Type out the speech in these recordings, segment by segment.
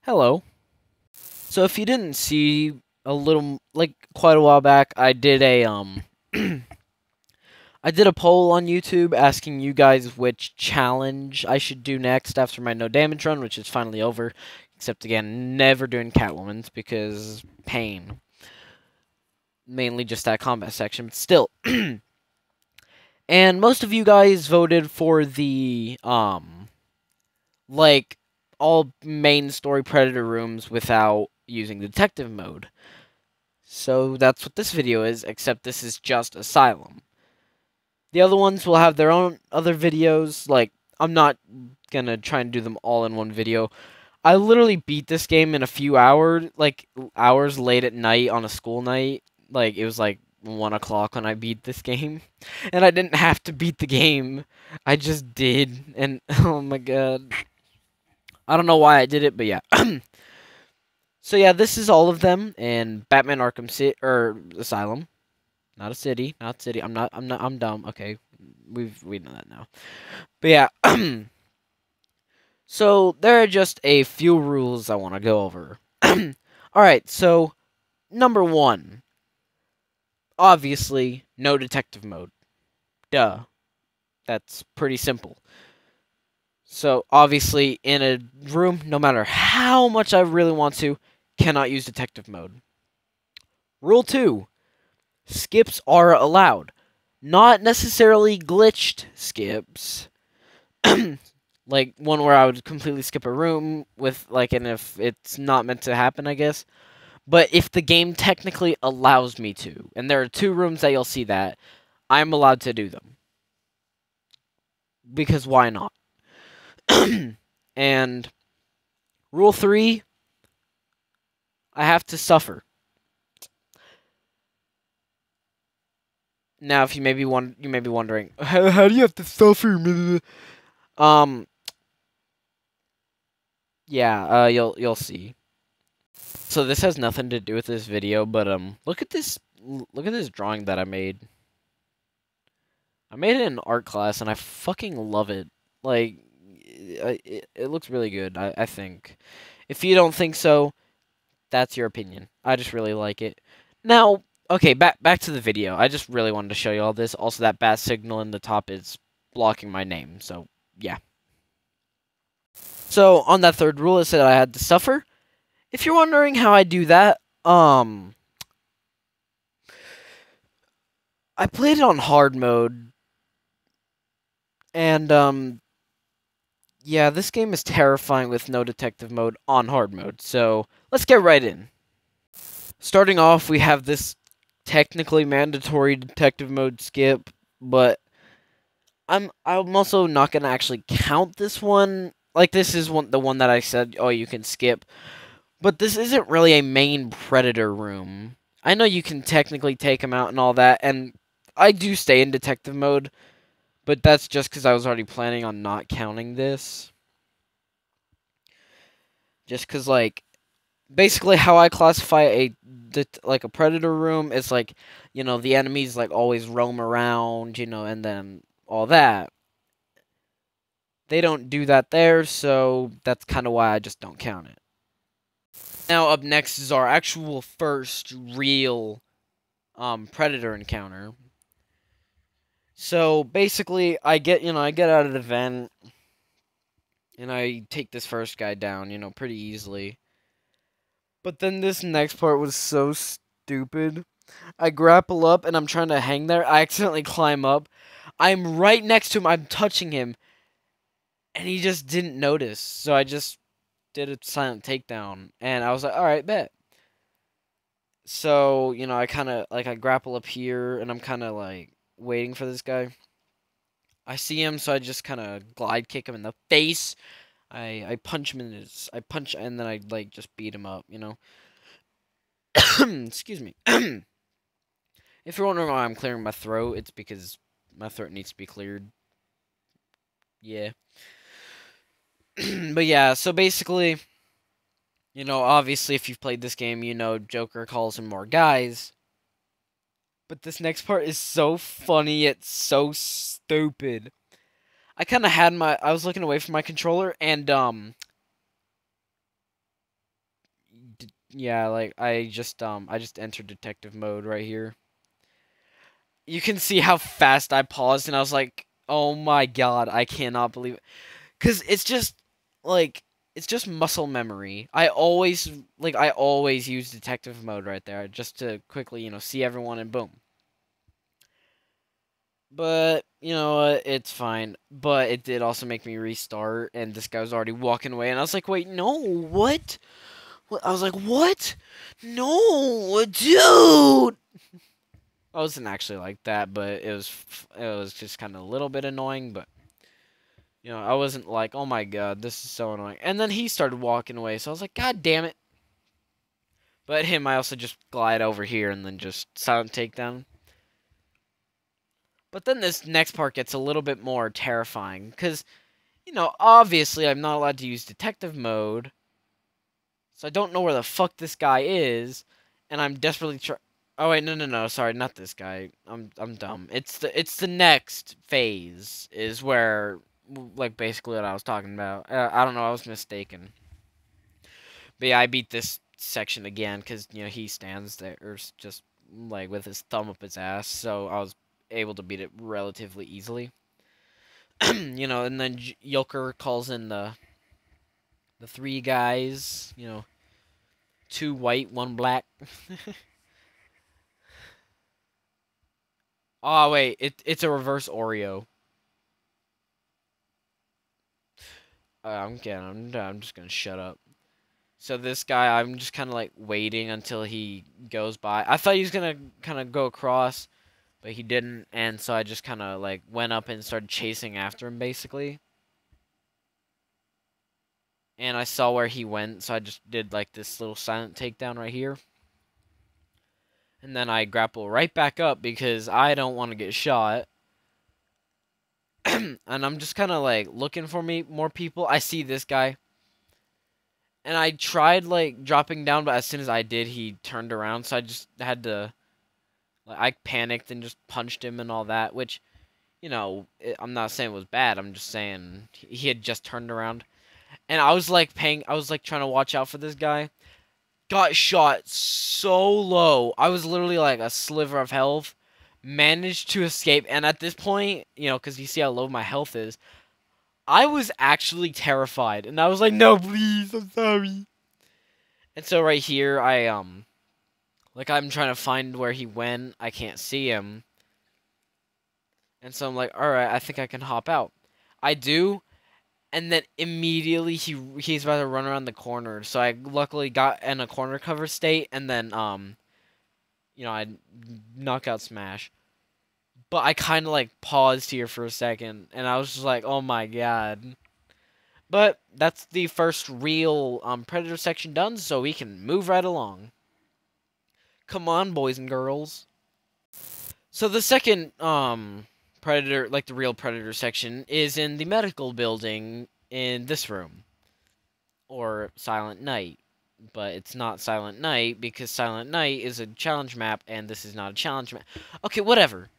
Hello. So if you didn't see quite a while back, I did a I did a poll on YouTube asking you guys which challenge I should do next after my no damage run, which is finally over. Except again, never doing Catwoman's because pain. Mainly just that combat section, but still. And most of you guys voted for the like all main story predator rooms without using detective mode. So that's what this video is, except this is just Asylum. The other ones will have their own other videos. Like, I'm not gonna try and do them all in one video. I literally beat this game in a few hours, like hours late at night on a school night. Like, it was like 1 o'clock when I beat this game. And I didn't have to beat the game. I just did. And, oh my god. I don't know why I did it, but yeah. So yeah, this is all of them in Batman Arkham City or Asylum, not a city, not city. I'm dumb. Okay, we know that now. But yeah, so there are just a few rules I want to go over. All right, so number 1, obviously no detective mode. Duh, that's pretty simple. So obviously in a room, no matter how much I really want to, cannot use detective mode. Rule 2. Skips are allowed. Not necessarily glitched skips. Like one where I would completely skip a room with and if it's not meant to happen, I guess. But if the game technically allows me to, and there are 2 rooms that you'll see that, I'm allowed to do them. Because why not? And rule 3, I have to suffer. Now, if you may be wondering, how do you have to suffer? Yeah, you'll see. So this has nothing to do with this video, but look at this drawing that I made. I made it in art class, and I fucking love it. Like, it looks really good. I think. If you don't think so, that's your opinion. I just really like it. Now, okay, back to the video. I just really wanted to show you all this. Also, that bat signal in the top is blocking my name. So yeah. So on that 3rd rule, it said I had to suffer. If you're wondering how I do that, I played it on hard mode, and yeah, this game is terrifying with no detective mode on hard mode. So let's get right in. Starting off, we have this technically mandatory detective mode skip, but I'm also not gonna actually count this one. Like, this is the one that I said, oh, you can skip. But this isn't really a main predator room. I know you can technically take him out and all that, and I do stay in detective mode, but that's just because I was already planning on not counting this. Just because, like, basically how I classify a predator room is the enemies always roam around, and then all that. They don't do that there, so that's kind of why I just don't count it. Now up next is our actual first real predator encounter. So basically I get out of the vent and I take this first guy down, pretty easily. But then this next part was so stupid. I grapple up and I'm trying to hang there. I accidentally climb up. I'm right next to him. I'm touching him. And he just didn't notice. So I just did a silent takedown. And I was like, alright, bet. So, I kind of, I grapple up here. And I'm kind of, waiting for this guy. I see him, so I just kind of glide kick him in the face. I punch him in his... I punch, and then I, just beat him up, Excuse me. If you're wondering why I'm clearing my throat, it's because my throat needs to be cleared. Yeah. But yeah, so basically, obviously if you've played this game, Joker calls in more guys. But this next part is so funny, it's so stupid. I kind of had I was looking away from my controller, and, Yeah, like I just entered detective mode right here. You can see how fast I paused and I was like, "Oh my god, I cannot believe it." Cuz like it's just muscle memory. I always use detective mode right there just to quickly, see everyone and boom. But, you know what, it's fine. But it did also make me restart and this guy was already walking away and I was like, "Wait, no, what?" I was like, "What? No, dude." I wasn't actually like that, but it was just kind of a little bit annoying, but I wasn't like, "Oh my god, this is so annoying." And then he started walking away, so I was like, "God damn it." But him, I also just glide over here and then just silent takedown. But then this next part gets a little bit more terrifying cuz obviously I'm not allowed to use detective mode. So I don't know where the fuck this guy is, and I'm desperately trying. Oh wait, no, sorry, not this guy. I'm dumb. It's the next phase is where like basically what I was talking about. I don't know, I was mistaken. But yeah, I beat this section again because he stands there or just like with his thumb up his ass, so I was able to beat it relatively easily. And then Joker calls in the three guys. Two white, one black. Oh wait, it's a reverse Oreo. I'm just gonna shut up. So this guy, I'm just kind of like waiting until he goes by. I thought he was gonna kind of go across, but he didn't, and so I just kind of like went up and started chasing after him basically. And I saw where he went, so I just did like this little silent takedown right here. And then I grapple right back up because I don't want to get shot. And I'm just kind of like looking for more people. I see this guy. And I tried like dropping down, but as soon as I did, he turned around. So I just had to, like, I panicked and just punched him and all that. Which, I'm not saying it was bad. I'm just saying he had just turned around, and I was like trying to watch out for this guy. Got shot so low. I was literally like a sliver of health. Managed to escape, and at this point, because you see how low my health is, I was actually terrified, and I was like, "No, please, I'm sorry." And so right here, I'm trying to find where he went. I can't see him. And so I'm like, all right, I think I can hop out. I do, and then immediately he's about to run around the corner. So I luckily got in a corner cover state, and then I knockout smash. But I kind of like paused here for a second, and I was just like, oh my god. But that's the first real Predator section done, so we can move right along. Come on, boys and girls. So the second Predator, like the real Predator section, is in the medical building in this room. Or Silent Night. But it's not Silent Night because Silent Night is a challenge map and this is not a challenge map. Okay, whatever.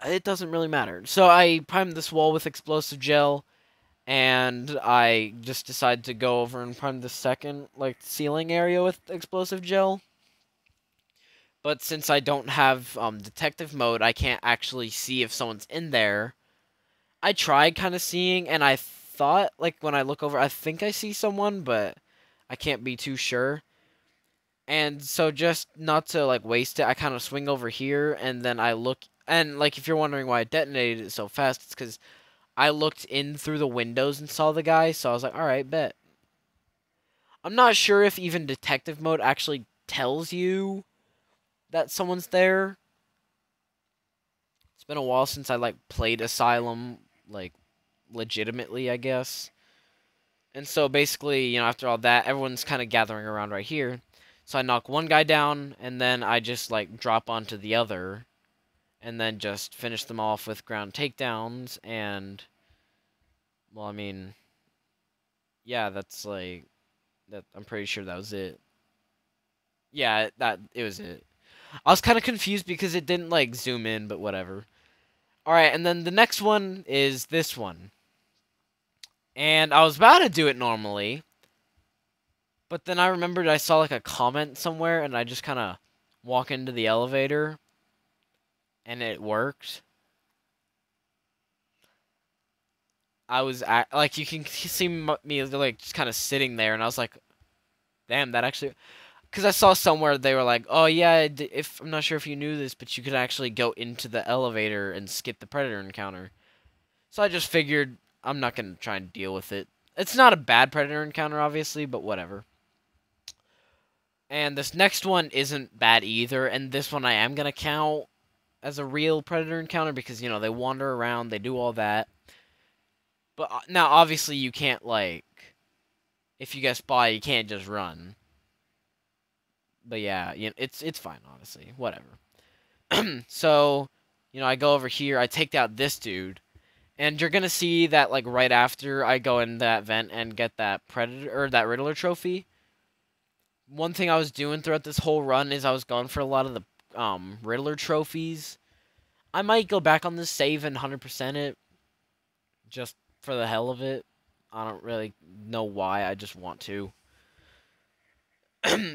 It doesn't really matter. So I primed this wall with explosive gel and I just decided to go over and prime the second like ceiling area with explosive gel. But since I don't have detective mode, I can't actually see if someone's in there. I tried kind of seeing, and I thought, like, when I look over, I think I see someone, but I can't be too sure. And so just not to, like, waste it, I kind of swing over here, and then I look, and, like, if you're wondering why I detonated it so fast, it's because I looked in through the windows and saw the guy, so I was like, alright, bet. I'm not sure if even detective mode actually tells you that someone's there. It's been a while since I like played Asylum like legitimately, I guess. And so basically, after all that, everyone's kind of gathering around right here. So I knock one guy down and then I just like drop onto the other and then just finish them off with ground takedowns and well, I mean, yeah, that's like that I'm pretty sure that was it. Yeah, that it was it. I was kind of confused because it didn't like zoom in, but whatever. All right, and then the next one is this one. And I was about to do it normally, But then I remembered I saw like a comment somewhere, and I just kind of walk into the elevator, and it worked. I was like, you can see me like just kind of sitting there, and I was like, damn, that actually. Because I saw somewhere they were like, oh yeah, if I'm not sure if you knew this, but you could actually go into the elevator and skip the predator encounter. So I just figured I'm not gonna try and deal with it. It's not a bad predator encounter, obviously, but whatever. And this next one isn't bad either, and this one I am gonna count as a real predator encounter because, you know, they wander around, they do all that. But now, obviously, you can't, like, if you get spotted, you can't just run. But yeah, it's fine, honestly. Whatever. So, you know, I go over here, I take out this dude, and you're gonna see that, like, right after I go in that vent and get that Predator, or that Riddler trophy. One thing I was doing throughout this whole run is I was going for a lot of the, Riddler trophies. I might go back on this save and 100% it, just for the hell of it. I don't really know why, I just want to.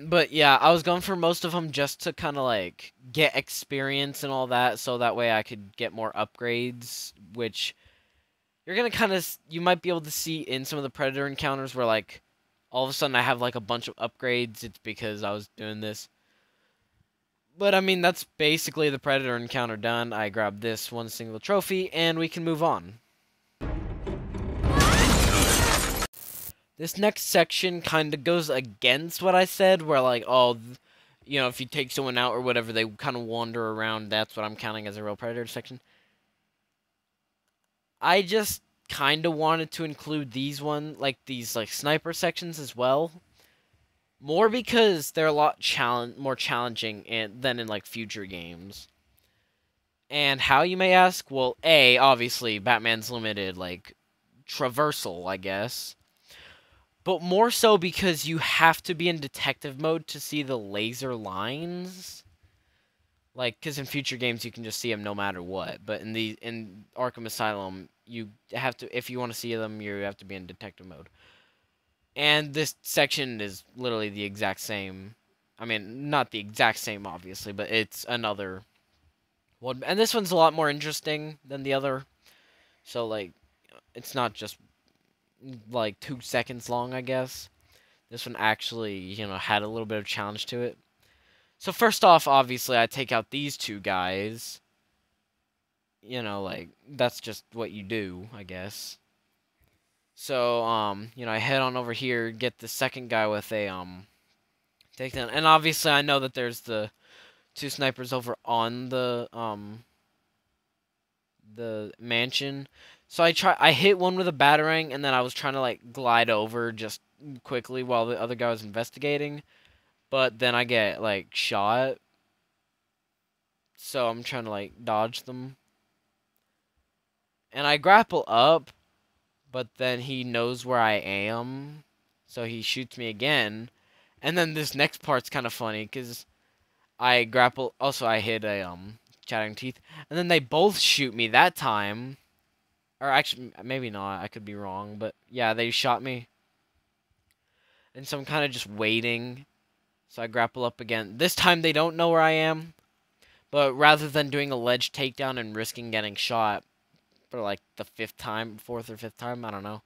But yeah, I was going for most of them just to kind of like get experience and all that, so that way I could get more upgrades, which you're gonna kind of, you might be able to see in some of the Predator encounters where like all of a sudden I have like a bunch of upgrades. It's because I was doing this. But I mean, that's basically the Predator encounter done. I grabbed this one single trophy and we can move on. This next section kind of goes against what I said, where like, oh, you know, if you take someone out or whatever, they kind of wander around. That's what I'm counting as a real predator section. I just kind of wanted to include these these like sniper sections as well, more because they're a lot more challenging than in like future games. And how, you may ask? Well, obviously Batman's limited like traversal, I guess. But more so because you have to be in detective mode to see the laser lines. Like, because in future games you can just see them no matter what. But in Arkham Asylum, you have to, if you want to see them, you have to be in detective mode. And this section is literally the exact same. I mean, not the exact same, obviously, but it's another one. And this one's a lot more interesting than the other. So, like, it's not just like 2 seconds long, I guess. This one actually, you know, had a little bit of challenge to it. So first off, obviously, I take out these two guys. You know, like, that's just what you do, I guess. So, you know, I head on over here, get the second guy with a, takedown. And obviously, I know that there's the 2 snipers over on the mansion. So I hit one with a batarang, and then I was trying to, like, glide over just quickly while the other guy was investigating. But then I get, like, shot. So I'm trying to, like, dodge them. And I grapple up, but then he knows where I am. So he shoots me again. And then this next part's kind of funny, because I grapple. Also, I hit a, chattering teeth. And then they both shoot me that time. Or actually, maybe not. I could be wrong. But yeah, they shot me. And so I'm kind of just waiting. So I grapple up again. This time they don't know where I am. But rather than doing a ledge takedown and risking getting shot for like the 5th time, 4th or 5th time, I don't know,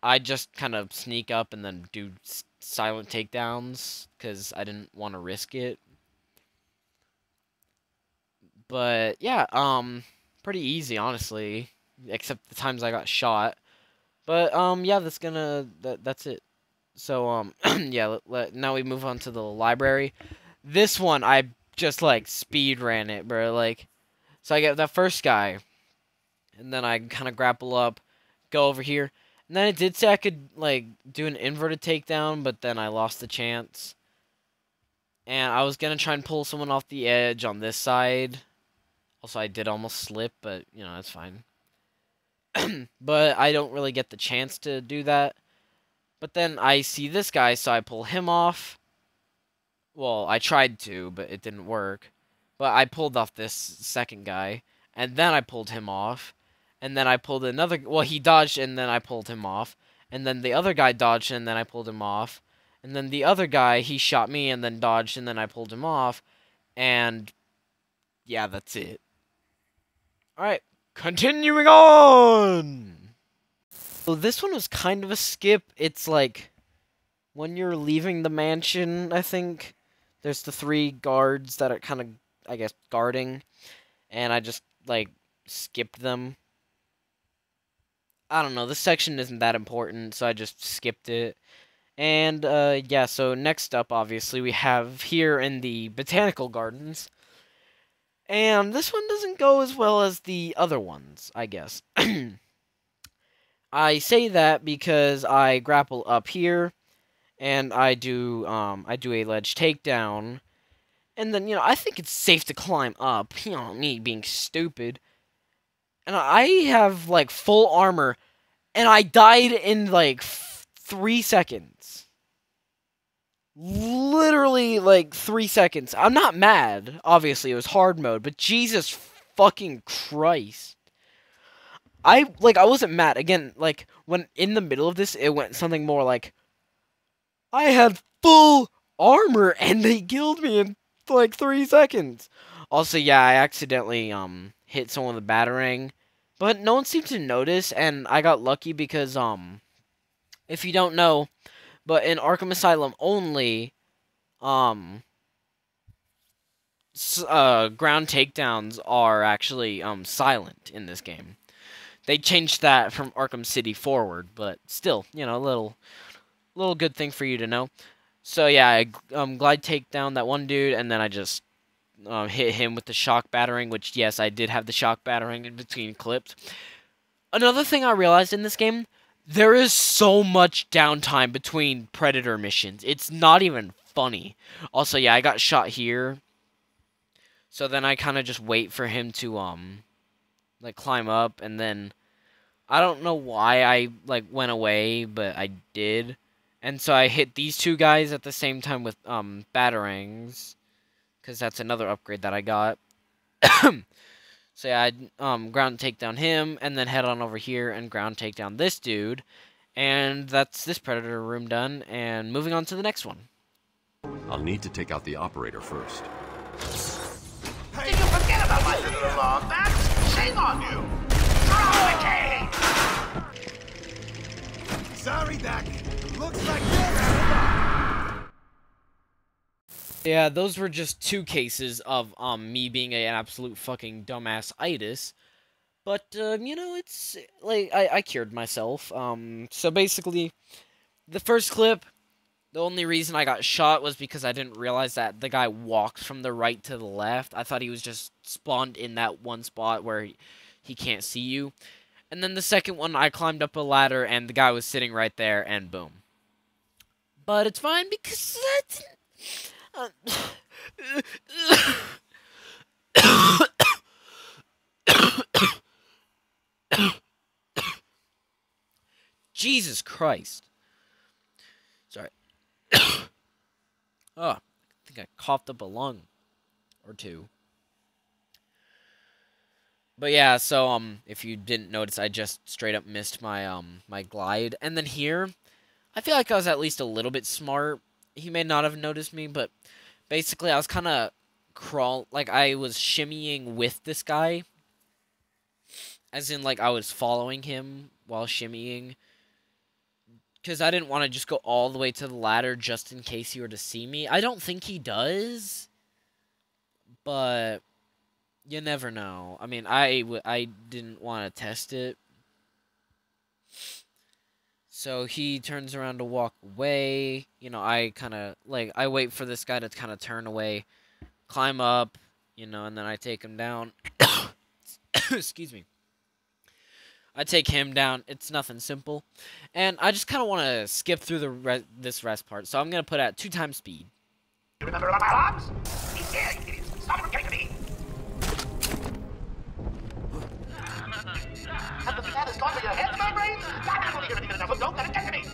I just kind of sneak up and then do silent takedowns because I didn't want to risk it. But yeah, pretty easy, honestly, except the times I got shot. But yeah, that's it. So yeah, now we move on to the library. This one I just like speed ran it, bro. Like, so I get that first guy, and then I kind of grapple up, go over here, and then it did say I could like do an inverted takedown, but then I lost the chance. And I was gonna try and pull someone off the edge on this side. Also, I did almost slip, but you know that's fine. But I don't really get the chance to do that. But then I see this guy, so I pull him off. Well, I tried to, but it didn't work. But I pulled off this second guy, and then I pulled him off. And then I pulled another... Well, he dodged, and then I pulled him off. And then the other guy dodged, and then I pulled him off. And then the other guy, he shot me and then dodged, and then I pulled him off. And yeah, that's it. Alright, continuing on! So this one was kind of a skip. It's like, when you're leaving the mansion, I think, there's the 3 guards that are kind of, I guess, guarding. And I just, like, skipped them. I don't know, this section isn't that important, so I just skipped it. And, yeah, so next up, obviously, we have here in the Botanical Gardens. And this one doesn't go as well as the other ones, I guess. I say that because I grapple up here, and I do a ledge takedown. And then, I think it's safe to climb up, me being stupid. And I have, like, full armor, and I died in, like, 3 seconds. Literally, like, 3 seconds. I'm not mad. Obviously, it was hard mode, but Jesus fucking Christ. I wasn't mad. Again, like, when in the middle of this, it went something more like, I had full armor, and they killed me in, like, 3 seconds. Also, yeah, I accidentally, hit someone with a batarang. But no one seemed to notice, and I got lucky because, if you don't know, but in Arkham Asylum only, ground takedowns are actually, silent in this game. They changed that from Arkham City forward, but still, a little good thing for you to know. So yeah, I glide takedown that one dude, and then I just hit him with the shock battering, which, yes, I did have the shock battering in between clips. Another thing I realized in this game, there is so much downtime between Predator missions. It's not even funny. Also, yeah, I got shot here. So then I kind of just wait for him to, like, climb up, and then I don't know why I, like, went away, but I did. And so I hit these 2 guys at the same time with, batarangs. Because that's another upgrade that I got. So yeah, I'd ground takedown him, and then head on over here and ground takedown this dude. And that's this Predator room done, and moving on to the next one. I'll need to take out the operator first. Hey, did you forget about my little log, Max? Shame on you! Drop the cage! Sorry, Doc. Looks like you're out of luck. Yeah, those were just 2 cases of, me being an absolute fucking dumbass-itis. But, it's, like, I cured myself. So basically, the first clip, the only reason I got shot was because I didn't realize that the guy walked from the right to the left. I thought he was just spawned in that one spot where he can't see you. And then the second one, I climbed up a ladder, and the guy was sitting right there, and boom. But it's fine, because that's... Jesus Christ. Sorry. Oh, I think I coughed up a lung or 2. But yeah, so if you didn't notice, I just straight up missed my my glide. And then here, I feel like I was at least a little bit smart. He may not have noticed me, but basically I was kind of like I was shimmying with this guy. As in, like, I was following him while shimmying. Because I didn't want to just go all the way to the ladder just in case he were to see me. I don't think he does. But you never know. I mean, I didn't want to test it. So he turns around to walk away. I kind of, like, I wait for this guy to kind of turn away. Climb up, and then I take him down. Excuse me. I take him down. It's nothing simple. And I just kind of want to skip through this rest part. So I'm going to put at 2 times speed. You remember about my alarms? He's here, you idiots. Stop him from getting to me. Have the plan has gone to your head, my brain? I'm only going to give it enough, so don't let it get to me.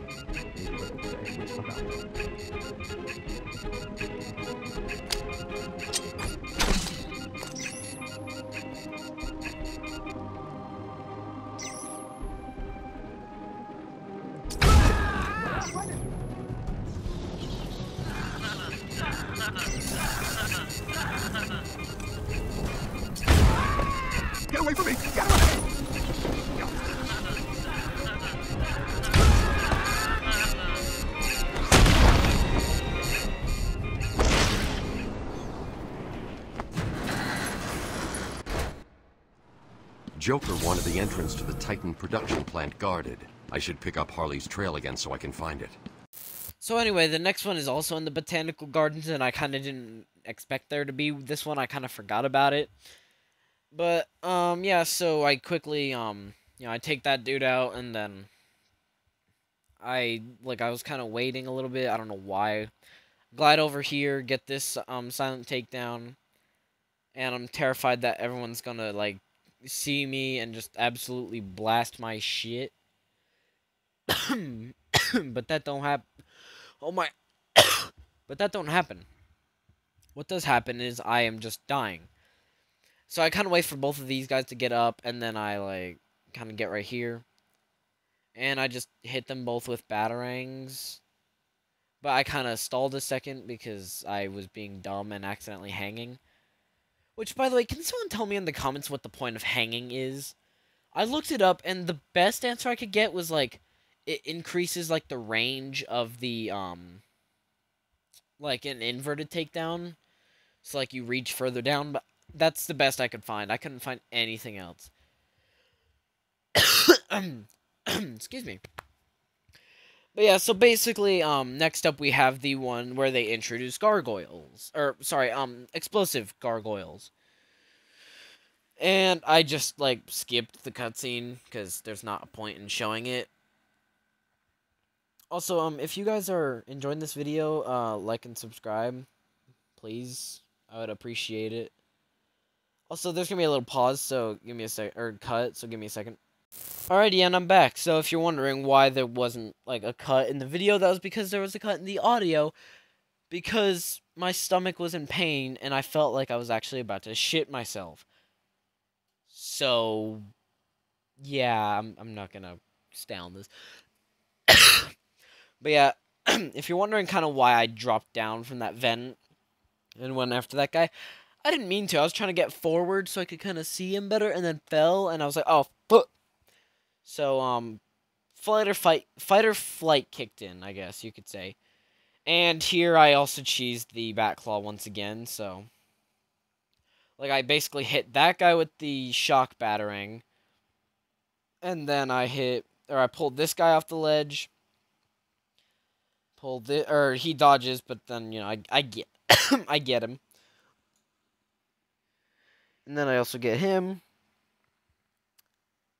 Get away from me! Get away! Joker wanted the entrance to the Titan production plant guarded. I should pick up Harley's trail again so I can find it. So anyway, the next one is also in the Botanical Gardens, and I kind of didn't expect there to be this one. I kind of forgot about it. But, yeah, so I quickly, I take that dude out, and then I was kind of waiting a little bit. I don't know why. Glide over here, get this, silent takedown, and I'm terrified that everyone's gonna, like, see me and just absolutely blast my shit. But that don't happen. Oh my. But that don't happen. What does happen is I am just dying. So I kind of wait for both of these guys to get up, and then I, like, kind of get right here. And I just hit them both with batarangs. But I kind of stalled a second because I was being dumb and accidentally hanging. Which, by the way, can someone tell me in the comments what the point of hanging is? I looked it up, and the best answer I could get was, like, it increases, like, the range of the, like, an inverted takedown. So, like, you reach further down, but that's the best I could find. I couldn't find anything else. Excuse me. But yeah, so basically, next up we have the one where they introduce gargoyles. Or, sorry, explosive gargoyles. And I just, like, skipped the cutscene, because there's not a point in showing it. Also, if you guys are enjoying this video, like and subscribe, please. I would appreciate it. Also, there's gonna be a little pause, so give me a sec, or cut, so give me a second. Alrighty, and I'm back. So if you're wondering why there wasn't, like, a cut in the video, that was because there was a cut in the audio, because my stomach was in pain, and I felt like I was actually about to shit myself. So, yeah, I'm not gonna stay on this. But yeah, if you're wondering kind of why I dropped down from that vent and went after that guy, I didn't mean to. I was trying to get forward so I could kind of see him better, and then fell, and I was like, oh, fuck. So, fight or flight kicked in, I guess you could say. And here I also cheesed the bat claw once again, so. Like, I basically hit that guy with the shock batarang. And then I pulled this guy off the ledge. He dodges, but then, I get, I get him. And then I also get him.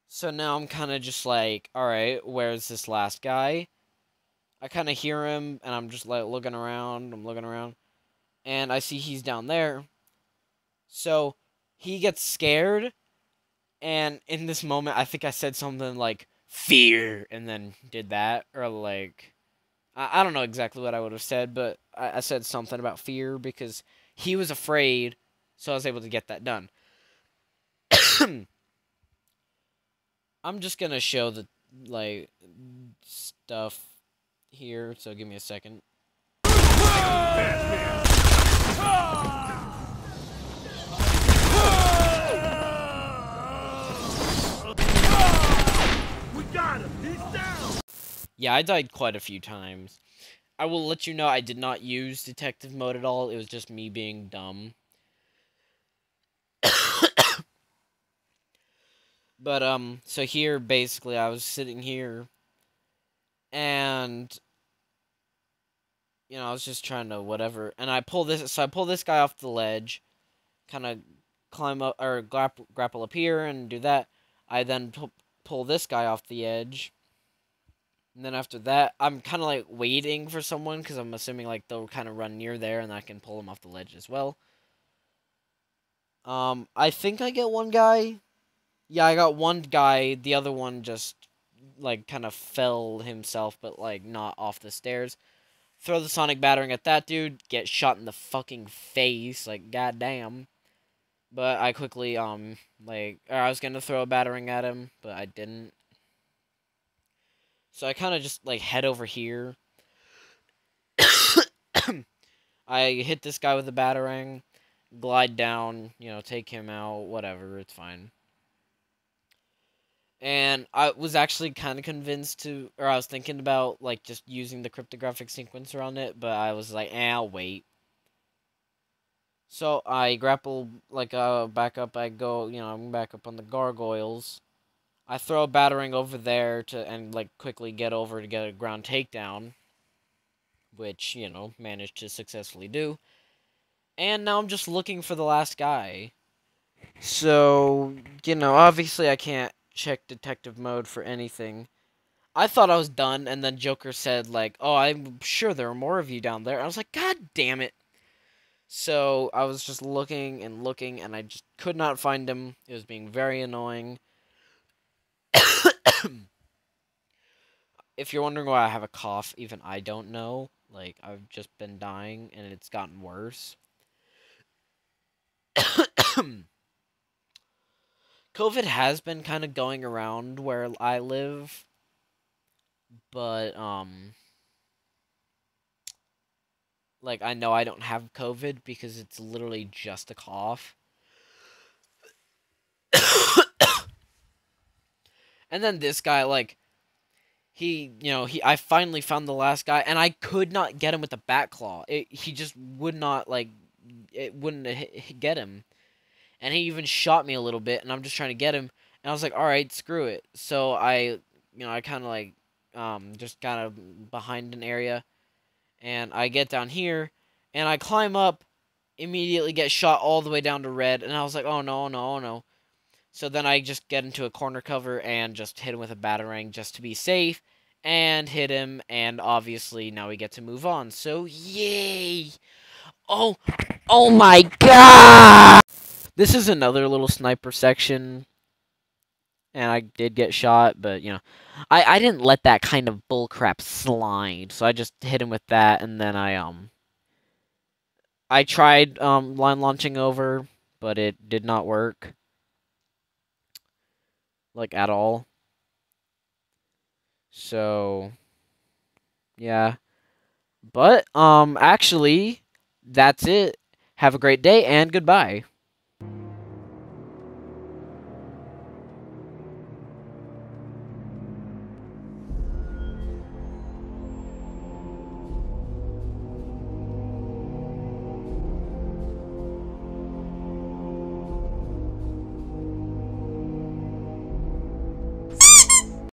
So now I'm kind of just like, alright, where's this last guy? I kind of hear him, and I'm just, like, looking around. I'm looking around. And I see he's down there. So, he gets scared. And in this moment, I think I said something like, fear, and then did that. Or, like, I don't know exactly what I would have said, but I said something about fear because he was afraid, so I was able to get that done. I'm just gonna show the, like, stuff here, so give me a second. We got him! He's down! Yeah, I died quite a few times. I will let you know I did not use detective mode at all. It was just me being dumb. But, so here, basically, I was sitting here, and, I was just trying to whatever, and I pull this guy off the ledge, kind of climb up, or grapple up here, and do that. I then pull this guy off the edge, and then after that, I'm kind of, like, waiting for someone, because I'm assuming, like, they'll kind of run near there, and I can pull them off the ledge as well. I think I get one guy. Yeah, I got one guy. The other one just, like, kind of fell himself, but, like, not off the stairs. Throw the sonic battering at that dude. Get shot in the fucking face. Like, goddamn. But I quickly, I was gonna throw a battering at him, but I didn't. So I kind of just, like, head over here. I hit this guy with a batarang, glide down, take him out, whatever, it's fine. And I was actually kind of convinced to, or I was thinking about, like, just using the cryptographic sequencer on it, but I was like, I'll wait. So I grapple, like, back up, I go, I'm back up on the gargoyles. I throw a batarang over there and, like, quickly get over to get a ground takedown, which, managed to successfully do. And now I'm just looking for the last guy. So, obviously I can't check detective mode for anything. I thought I was done, and then Joker said, like, oh, I'm sure there are more of you down there. I was like, God damn it. So I was just looking, and I just could not find him. It was being very annoying. If you're wondering why I have a cough, even I don't know. Like, I've just been dying, and it's gotten worse. COVID has been kind of going around where I live, but, like, I know I don't have COVID because it's literally just a cough. And then this guy, like, I finally found the last guy, and I could not get him with the bat claw. He just would not, like, it wouldn't get him. And he even shot me a little bit, and I'm just trying to get him, and I was like, alright, screw it. So I kind of, like, just kind of behind an area, and I get down here, and I climb up, immediately get shot all the way down to red, and I was like, oh no, oh no, oh no. So then I just get into a corner cover and just hit him with a batarang just to be safe, and hit him, and obviously now we get to move on. So yay! Oh my god! This is another little sniper section, and I did get shot, but I didn't let that kind of bullcrap slide, so I just hit him with that, and then I tried line launching over, but it did not work. Like, at all. So, yeah. But, actually, that's it. Have a great day, and goodbye.